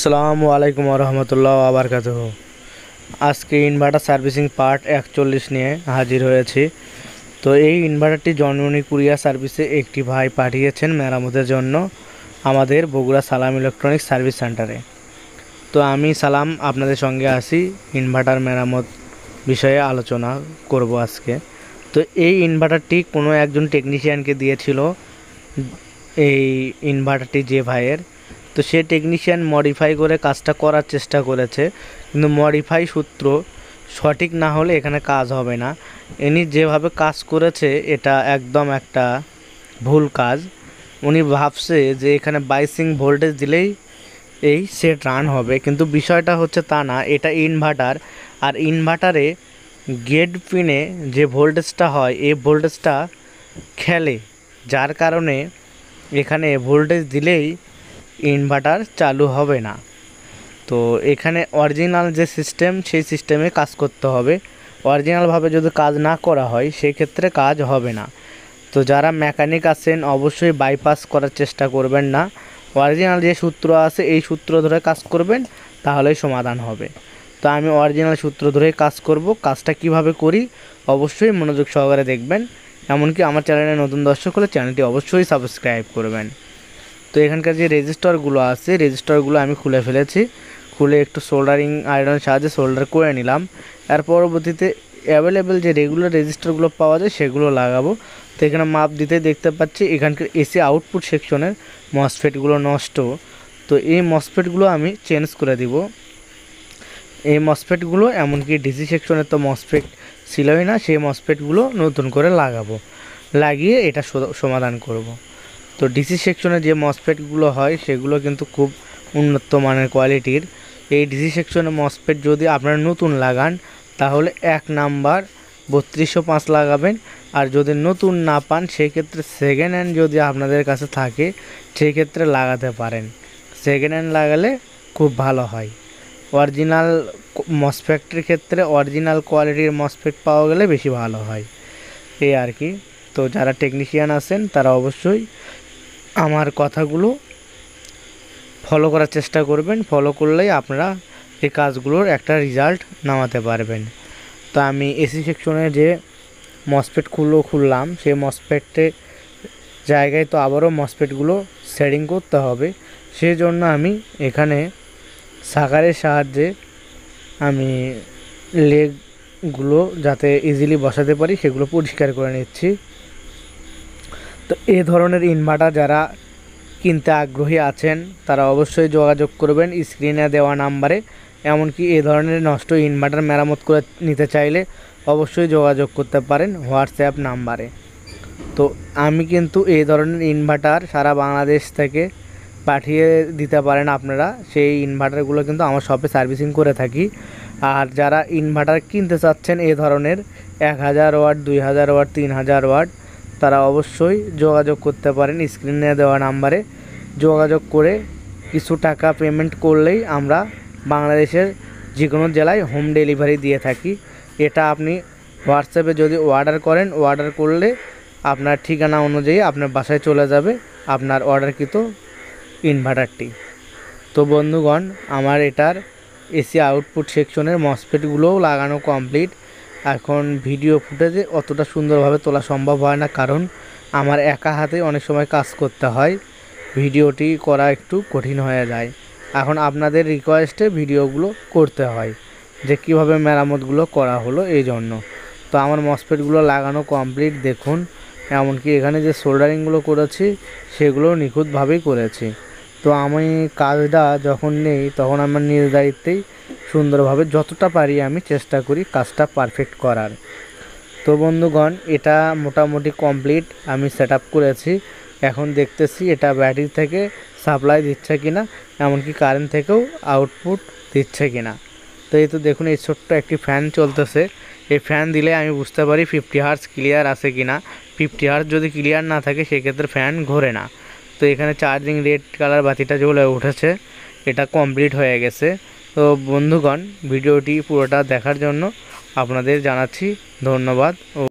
আসসালামু আলাইকুম রহমতুল্লাহ আবরকাতুহু। আজকে ইনভার্টার সার্ভিসিং পার্ট 41 নিয়ে হাজির হয়েছি। তো এই ইনভার্টারটি জননী কুরিয়ার সার্ভিসে একটি ভাই পাঠিয়েছেন মেরামতের জন্য আমাদের বগুড়া সালাম ইলেকট্রনিক্স সার্ভিস সেন্টারে। তো আমি সালাম আপনাদের সঙ্গে আসি ইনভার্টার মেরামত বিষয়ে আলোচনা করব আজকে। তো এই ইনভার্টারটি কোনো একজন টেকনিশিয়ানকে দিয়েছিল এই ইনভার্টারটি যে ভাইয়ের, তো সে টেকনিশিয়ান মডিফাই করে কাজটা করার চেষ্টা করেছে, কিন্তু মডিফাই সূত্র সঠিক না হলে এখানে কাজ হবে না। ইনি যেভাবে কাজ করেছে এটা একদম একটা ভুল কাজ। উনি ভাবছে যে এখানে বাইসিং ভোল্টেজ দিলেই এই সেট রান হবে, কিন্তু বিষয়টা হচ্ছে তা না। এটা ইনভার্টার, আর ইনভার্টারে গেট পিনে যে ভোল্টেজটা হয় এই ভোল্টেজটা খেলে, যার কারণে এখানে ভোল্টেজ দিলেই ইনভার্টার চালু হবে না। তো এখানে অরিজিনাল যে সিস্টেম সেই সিস্টেমে কাজ করতে হবে। অরিজিনালভাবে যদি কাজ না করা হয় সেই ক্ষেত্রে কাজ হবে না। তো যারা মেকানিক আছেন অবশ্যই বাইপাস করার চেষ্টা করবেন না। অরিজিনাল যে সূত্র আছে এই সূত্র ধরে কাজ করবেন, তাহলেই সমাধান হবে। তো আমি অরিজিনাল সূত্র ধরেই কাজ করব। কাজটা কিভাবে করি অবশ্যই মনোযোগ সহকারে দেখবেন। এমনকি আমার চ্যানেলে নতুন দর্শক হলে চ্যানেলটি অবশ্যই সাবস্ক্রাইব করবেন। তো এখানকার যে রেজিস্টারগুলো আছে রেজিস্টারগুলো আমি খুলে ফেলেছি। খুলে একটু সোল্ডারিং আয়রনের সাহায্যে সোল্ডার করে নিলাম। এর পরবর্তীতে অ্যাভেলেবেল যে রেগুলার রেজিস্টারগুলো পাওয়া যায় সেগুলো লাগাবো। তো এখানে মাপ দিতে দেখতে পাচ্ছি এখানকার এসি আউটপুট সেকশনের মসফেটগুলো নষ্ট। তো এই মসফেটগুলো আমি চেঞ্জ করে দিব। এই মসফেটগুলো এমনকি ডিসি সেকশনের তো মসফেট ছিলই না, সেই মসফেটগুলো নতুন করে লাগাবো, লাগিয়ে এটা সমাধান করব। তো ডিসি সেকশনে যে মসফেটগুলো হয় সেগুলো কিন্তু খুব উন্নত মানের কোয়ালিটির। এই ডিসি সেকশনে মসফেট যদি আপনারা নতুন লাগান তাহলে 1 নাম্বার 3205 লাগাবেন। আর যদি নতুন না পান সেই ক্ষেত্রে সেকেন্ড হ্যান্ড যদি আপনাদের কাছে থাকে সেই ক্ষেত্রে লাগাতে পারেন। সেকেন্ড হ্যান্ড লাগালে খুব ভালো হয়। অরিজিনাল মসফেটের ক্ষেত্রে অরিজিনাল কোয়ালিটির মসফেট পাওয়া গেলে বেশি ভালো হয়, এই আর কি। তো যারা টেকনিশিয়ান আছেন তারা অবশ্যই আমার কথাগুলো ফলো করার চেষ্টা করবেন। ফলো করলেই আপনারা এই কাজগুলোর একটা রেজাল্ট নামাতে পারবেন। তো আমি এসি সেকশনে যে মসফেটগুলো খুললাম সেই মসফেটের জায়গায় তো আবারও মসফেটগুলো সেটিং করতে হবে। সেই জন্য আমি এখানে সাকারের সাহায্যে আমি লেগগুলো যাতে ইজিলি বসাতে পারি সেগুলো পরিষ্কার করে নিচ্ছি। তো এই ধরনের ইনভার্টার যারা কিনতে আগ্রহী আছেন তারা অবশ্যই যোগাযোগ করবেন স্ক্রিনে দেওয়া নাম্বারে। এমনকি এই ধরনের নষ্ট ইনভার্টার মেরামত করে নিতে চাইলে অবশ্যই যোগাযোগ করতে পারেন হোয়াটসঅ্যাপ নাম্বারে। তো আমি কিন্তু এই ধরনের ইনভার্টার সারা বাংলাদেশ থেকে পাঠিয়ে দিতে পারেন আপনারা। সেই ইনভার্টারগুলো কিন্তু আমার শপে সার্ভিসিং করে থাকি। আর যারা ইনভার্টার কিনতে চাচ্ছেন এই ধরনের 1000 ওয়াট, 2000 ওয়াট, 3000 ওয়াট, তারা অবশ্যই যোগাযোগ করতে পারেন স্ক্রিনে দেওয়া নাম্বারে। যোগাযোগ করে কিছু টাকা পেমেন্ট করলেই আমরা বাংলাদেশের যে কোনো জেলায় হোম ডেলিভারি দিয়ে থাকি। এটা আপনি হোয়াটসঅ্যাপে যদি অর্ডার করেন, অর্ডার করলে আপনার ঠিকানা অনুযায়ী আপনার বাসায় চলে যাবে আপনার অর্ডারকৃত ইনভার্টারটি। তো বন্ধুগণ, আমার এটার এসি আউটপুট সেকশনের মসফেটগুলোও লাগানো কমপ্লিট। এখন ভিডিও ফুটেজে অতটা সুন্দরভাবে তোলা সম্ভব হয় না, কারণ আমার একা হাতে অনেক সময় কাজ করতে হয়, ভিডিওটি করা একটু কঠিন হয়ে যায়। এখন আপনাদের রিকোয়েস্টে ভিডিওগুলো করতে হয় যে কীভাবে মেরামতগুলো করা হলো এই জন্য। তো আমার মসফেটগুলো লাগানো কমপ্লিট দেখুন। এমনকি এখানে যে সোল্ডারিংগুলো করেছি সেগুলো নিখুঁতভাবেই করেছি। তো আমি কাজটা যখন নেই তখন আমার নিজ দায়িত্বেই সুন্দরভাবে যতটা পারি আমি চেষ্টা করি কাজটা পারফেক্ট করার। তো বন্ধুগণ, এটা মোটামুটি কমপ্লিট আমি সেট আপ করেছি। এখন দেখতেছি এটা ব্যাটারি থেকে সাপ্লাই দিচ্ছে কিনা, এমনকি কারেন্ট থেকেও আউটপুট দিচ্ছে কিনা। তো এই তো দেখুন এই ছোট্ট একটি ফ্যান চলতেছে। এই ফ্যান দিলে আমি বুঝতে পারি 50 হার্জ ক্লিয়ার আছে কিনা। 50 হার্জ যদি ক্লিয়ার না থাকে সেক্ষেত্রে ফ্যান ঘোরে না। তো এখানে চার্জিং রেড কালার বাতিটা জ্বলে উঠেছে, এটা কমপ্লিট হয়ে গেছে। তো বন্ধুগণ, ভিডিওটি পুরোটা দেখার জন্য আপনাদের জানাচ্ছি ধন্যবাদ।